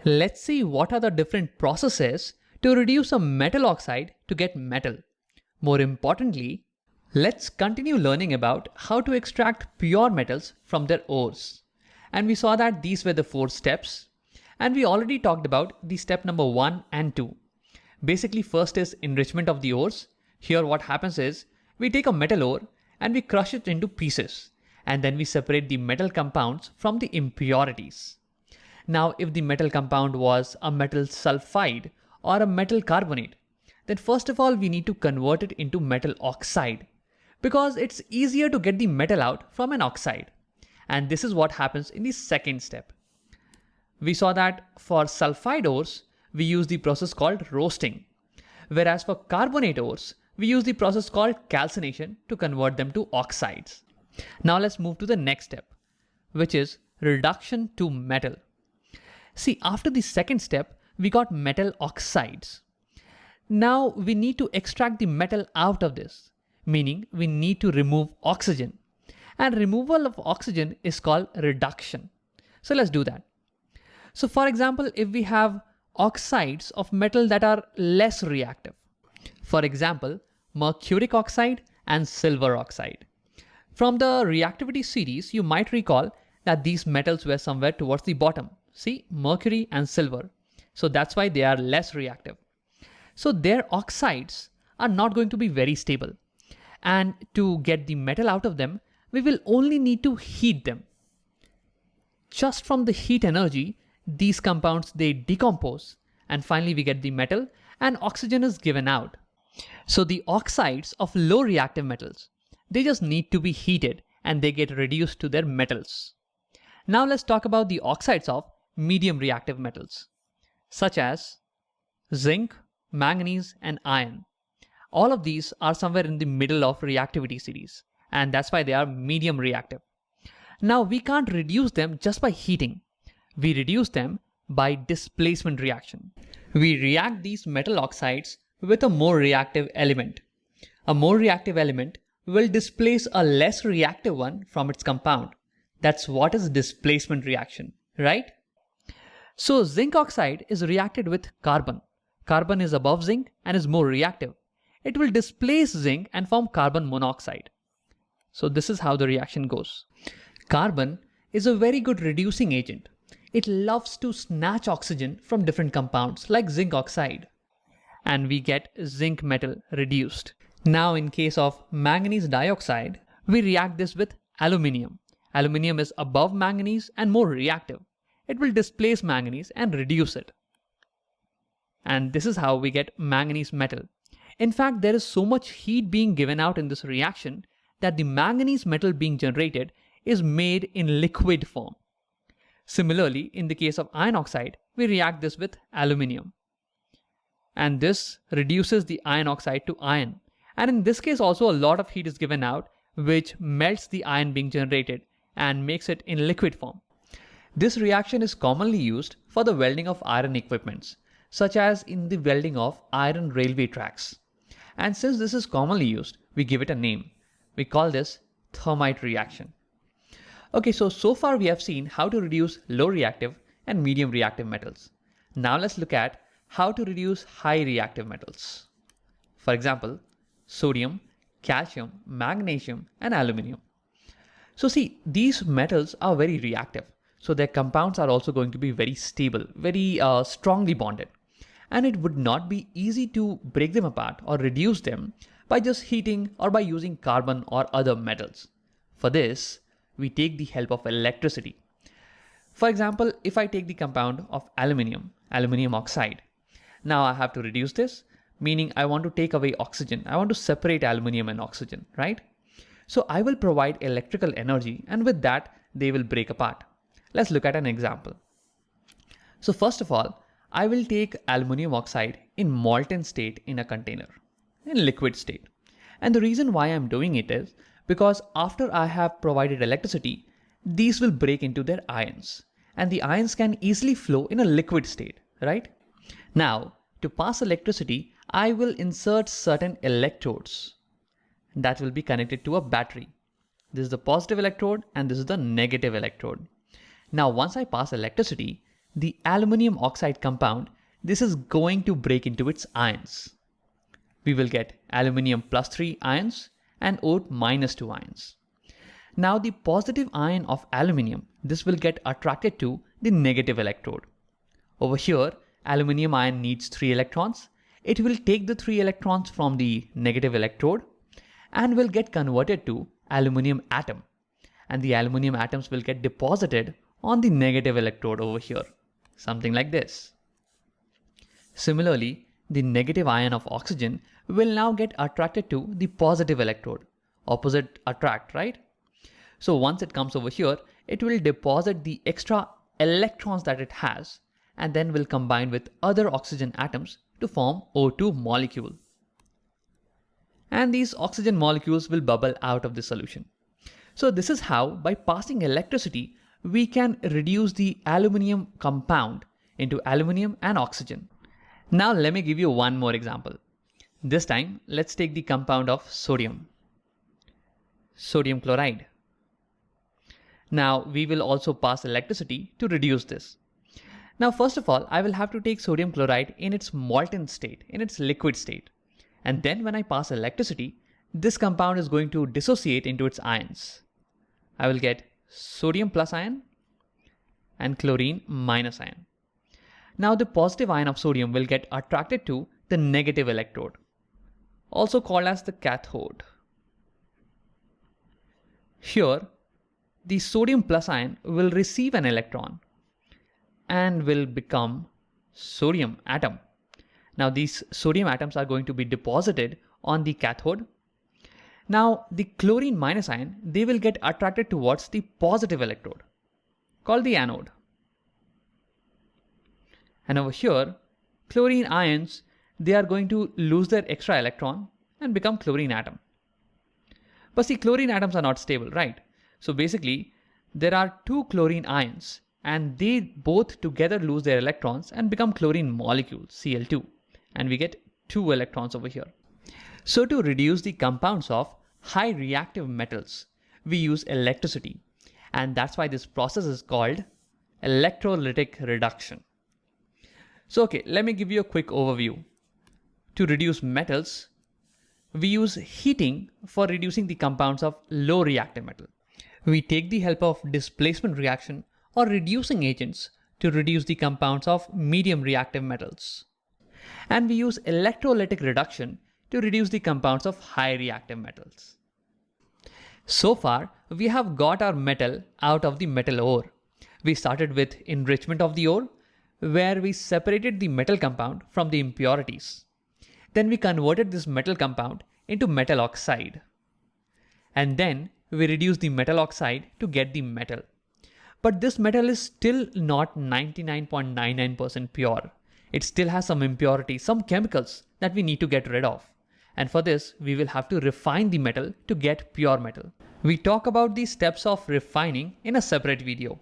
Let's see what are the different processes to reduce a metal oxide to get metal. More importantly, let's continue learning about how to extract pure metals from their ores. And we saw that these were the 4 steps. And we already talked about the step number 1 and 2. Basically, first is enrichment of the ores. Here what happens is we take a metal ore and we crush it into pieces. And then we separate the metal compounds from the impurities. Now, if the metal compound was a metal sulfide or a metal carbonate, then first of all, we need to convert it into metal oxide because it's easier to get the metal out from an oxide. And this is what happens in the second step. We saw that for sulfide ores, we use the process called roasting. Whereas for carbonate ores, we use the process called calcination to convert them to oxides. Now let's move to the next step, which is reduction to metal. See, after the second step, we got metal oxides. Now we need to extract the metal out of this, meaning we need to remove oxygen. And removal of oxygen is called reduction. So let's do that. So for example, if we have oxides of metal that are less reactive, for example, mercuric oxide and silver oxide. From the reactivity series, you might recall that these metals were somewhere towards the bottom. See, mercury and silver. So that's why they are less reactive. So their oxides are not going to be very stable. And to get the metal out of them, we will only need to heat them. Just from the heat energy, these compounds, they decompose. And finally, we get the metal and oxygen is given out. So the oxides of low reactive metals, they just need to be heated and they get reduced to their metals. Now let's talk about the oxides of medium reactive metals, such as zinc, manganese, and iron. All of these are somewhere in the middle of reactivity series, and that's why they are medium reactive. Now we can't reduce them just by heating. We reduce them by displacement reaction. We react these metal oxides with a more reactive element. A more reactive element will displace a less reactive one from its compound. That's what is displacement reaction, right? So zinc oxide is reacted with carbon. Carbon is above zinc and is more reactive. It will displace zinc and form carbon monoxide. So this is how the reaction goes. Carbon is a very good reducing agent. It loves to snatch oxygen from different compounds like zinc oxide. And we get zinc metal reduced. Now in case of manganese dioxide, we react this with aluminium. Aluminium is above manganese and more reactive. It will displace manganese and reduce it. And this is how we get manganese metal. In fact, there is so much heat being given out in this reaction that the manganese metal being generated is made in liquid form. Similarly, in the case of iron oxide, we react this with aluminium. And this reduces the iron oxide to iron. And in this case also a lot of heat is given out, which melts the iron being generated and makes it in liquid form. This reaction is commonly used for the welding of iron equipments, such as in the welding of iron railway tracks. And since this is commonly used, we give it a name. We call this thermite reaction. Okay, so far we have seen how to reduce low reactive and medium reactive metals. Now let's look at how to reduce high reactive metals. For example, sodium, calcium, magnesium, and aluminium. So see, these metals are very reactive. So their compounds are also going to be very stable, very strongly bonded. And it would not be easy to break them apart or reduce them by just heating or by using carbon or other metals. For this, we take the help of electricity. For example, if I take the compound of aluminium oxide, now I have to reduce this, meaning I want to take away oxygen. I want to separate aluminium and oxygen, right? So I will provide electrical energy, and with that, they will break apart. Let's look at an example. So first of all, I will take aluminium oxide in molten state in a container, in liquid state. And the reason why I'm doing it is because after I have provided electricity, these will break into their ions. And the ions can easily flow in a liquid state, right? Now, to pass electricity, I will insert certain electrodes that will be connected to a battery. This is the positive electrode and this is the negative electrode. Now, once I pass electricity, the aluminium oxide compound, this is going to break into its ions. We will get aluminium plus 3 ions and ore minus 2 ions. Now the positive ion of aluminium, this will get attracted to the negative electrode. Over here, aluminium ion needs 3 electrons. It will take the 3 electrons from the negative electrode and will get converted to aluminium atom. And the aluminium atoms will get deposited on the negative electrode over here. Something like this. Similarly, the negative ion of oxygen will now get attracted to the positive electrode. Opposite attract, right? So once it comes over here, it will deposit the extra electrons that it has and then will combine with other oxygen atoms to form O2 molecule. And these oxygen molecules will bubble out of the solution. So this is how, by passing electricity, we can reduce the aluminium compound into aluminium and oxygen. Now let me give you one more example. This time, let's take the compound of sodium. Sodium chloride. Now we will also pass electricity to reduce this. Now first of all, I will have to take sodium chloride in its molten state, in its liquid state. And then when I pass electricity, this compound is going to dissociate into its ions. I will get sodium plus ion and chlorine minus ion. Now the positive ion of sodium will get attracted to the negative electrode, also called as the cathode. Here, the sodium plus ion will receive an electron and will become sodium atom. Now these sodium atoms are going to be deposited on the cathode. Now the chlorine minus ion, they will get attracted towards the positive electrode, called the anode. And over here, chlorine ions, they are going to lose their extra electron and become chlorine atom. But see, chlorine atoms are not stable, right? So basically, there are 2 chlorine ions and they both together lose their electrons and become chlorine molecules, Cl2. And we get 2 electrons over here. So to reduce the compounds of high reactive metals, we use electricity. And that's why this process is called electrolytic reduction. So okay, let me give you a quick overview. To reduce metals, we use heating for reducing the compounds of low reactive metal. We take the help of displacement reaction or reducing agents to reduce the compounds of medium reactive metals. And we use electrolytic reduction to reduce the compounds of high reactive metals. So far, we have got our metal out of the metal ore. We started with enrichment of the ore, where we separated the metal compound from the impurities. Then we converted this metal compound into metal oxide. And then we reduced the metal oxide to get the metal. But this metal is still not 99.99% pure. It still has some impurities, some chemicals that we need to get rid of. And for this, we will have to refine the metal to get pure metal. We talk about the steps of refining in a separate video.